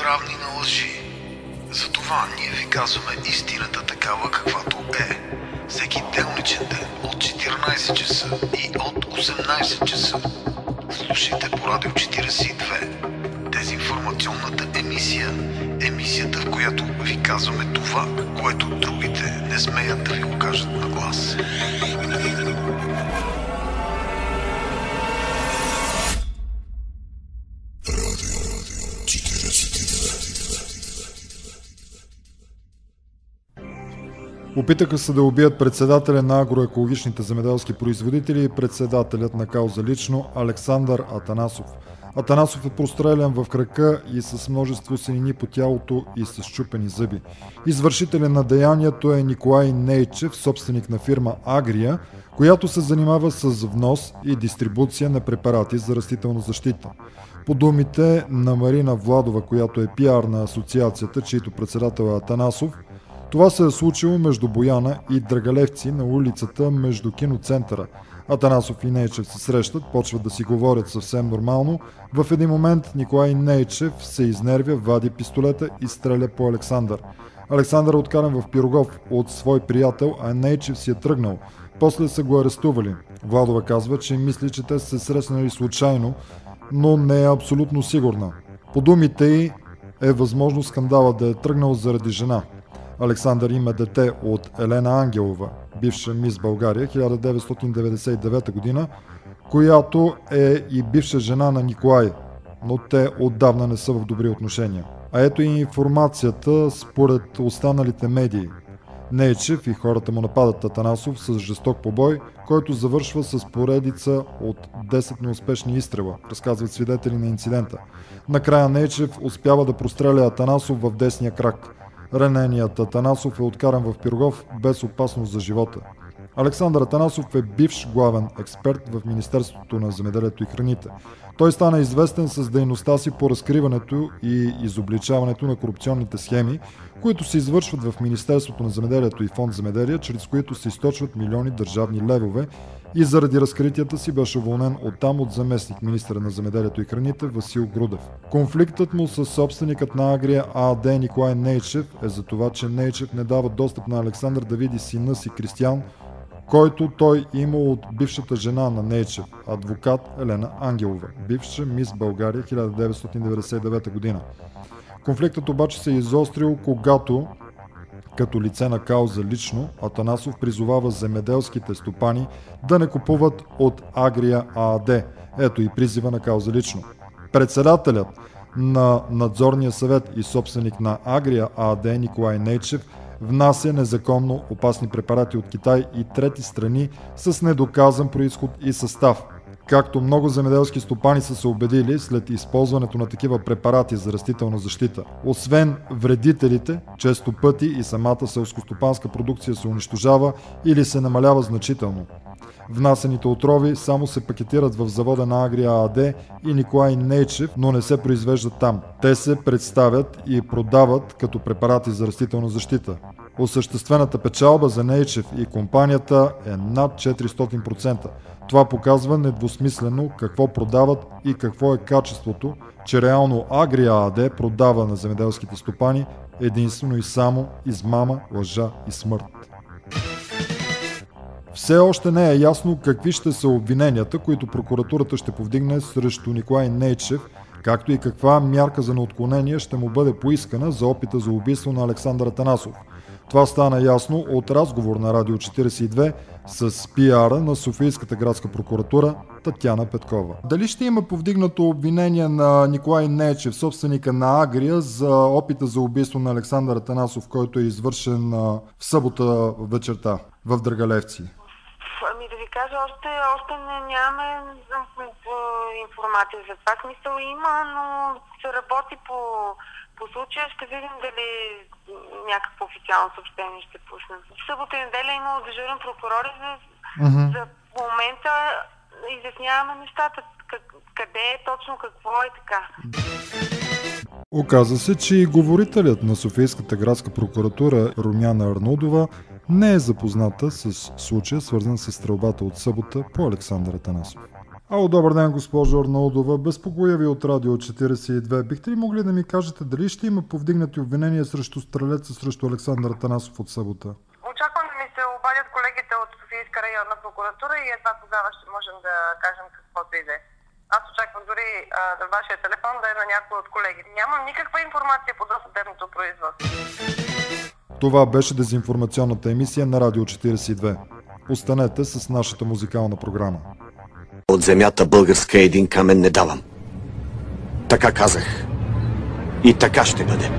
равни на лъжи. Затова ние ви казваме истината такава каквато е. Всеки делничен ден от 14 часа и от 18 часа. Слушайте по Радио 42. Дезинформационната емисия. Емисията, в която ви казваме това, което другите не смеят да ви го кажат на глас. Опитаха се да убият председателя на агроекологичните земеделски производители и председателят на кауза лично Александър Атанасов. Атанасов е прострелян в крака и с множество синини по тялото и с счупени зъби. Извършителен на деянието е Николай Нейчев, собственик на фирма Агрия, която се занимава с внос и дистрибуция на препарати за растителна защита. По думите на Марина Владова, която е пиар на асоциацията, чийто председател е Атанасов, това се е случило между Бояна и Драгалевци на улицата между киноцентъра. Атанасов и Нейчев се срещат, почват да си говорят съвсем нормално. В един момент Николай Нейчев се изнервя, вади пистолета и стреля по Александър. Александър е откаран в Пирогов от свой приятел, а Нейчев си е тръгнал. После са го арестували. Владова казва, че мисли, че те са се срещнали случайно, но не е абсолютно сигурна. По думите й е възможно скандала да е тръгнал заради жена. Александър има дете от Елена Ангелова, бивша мис България 1999 година, която е и бивша жена на Николай, но те отдавна не са в добри отношения. А ето и информацията според останалите медии. Нейчев и хората му нападат Атанасов с жесток побой, който завършва с поредица от 10 неуспешни изстрела, разказват свидетели на инцидента. Накрая Нейчев успява да простреля Атанасов в десния крак. Раненият Атанасов е откаран в Пирогов без опасност за живота. Александър Атанасов е бивш главен експерт в Министерството на земеделието и храните. Той стана известен с дейността си по разкриването и изобличаването на корупционните схеми, които се извършват в Министерството на земеделието и фонд земеделие, чрез които се източват милиони държавни левове, и заради разкритията си беше уволнен оттам от заместник министъра на земеделието и храните Васил Грудев. Конфликтът му с собственикът на Агрия АД Николай Нейчев е за това, че Нейчев не дава достъп на Александър да види сина си Кристиян, който той имал от бившата жена на Нейчев, адвокат Елена Ангелова, бивша мис България 1999 година. Конфликтът обаче се е изострил, когато като лице на кауза лично, Атанасов призовава земеделските стопани да не купуват от Агрия АД. Ето и призива на кауза лично. Председателят на надзорния съвет и собственик на Агрия АД Николай Нейчев внася незаконно опасни препарати от Китай и трети страни с недоказан произход и състав. Както много земеделски стопани са се убедили след използването на такива препарати за растителна защита. Освен вредителите, често пъти и самата селскостопанска продукция се унищожава или се намалява значително. Внасените отрови само се пакетират в завода на Агрия АД и Николай Нейчев, но не се произвеждат там. Те се представят и продават като препарати за растителна защита. Осъществената печалба за Нейчев и компанията е над 400%. Това показва недвусмислено какво продават и какво е качеството, че реално Агрия АД продава на земеделските стопани единствено и само измама, лъжа и смърт. Все още не е ясно какви ще са обвиненията, които прокуратурата ще повдигне срещу Николай Нейчев, както и каква мярка за неотклонение ще му бъде поискана за опита за убийство на Александър Атанасов. Това стана ясно от разговор на Радио 42 с пиара на Софийската градска прокуратура Татяна Петкова. Дали ще има повдигнато обвинение на Николай Нейчев, собственика на Агрия, за опита за убийство на Александър Атанасов, който е извършен в събота вечерта в Драгалевци? Ами да ви кажа, още нямаме информация за това. Смисъл има, но се работи по случая. Ще видим дали някакво официално съобщение ще пуснем. В събота и неделя има дежурен прокурор и за момента изясняваме нещата. Къде е точно, какво е така. Оказа се, че и говорителят на Софийската градска прокуратура Румяна Арнудова не е запозната с случая, свързан с стрелбата от събота по Александър Атанасов. Ало, добър ден, госпожо Арнаудова. Безпокоя ви от Радио 42. Бихте ли могли да ми кажете дали ще има повдигнати обвинения срещу стрелеца срещу Александър Атанасов от събота? Очаквам да ми се обадят колегите от Софийска районна прокуратура и едва тогава ще можем да кажем каквото и да е. Аз очаквам дори на вашия телефон да е на някой от колегите. Нямам никаква информация по досъдебното производство. Това беше дезинформационната емисия на Радио 42. Останете с нашата музикална програма. От земята българска един камен не давам. Така казах. И така ще бъде.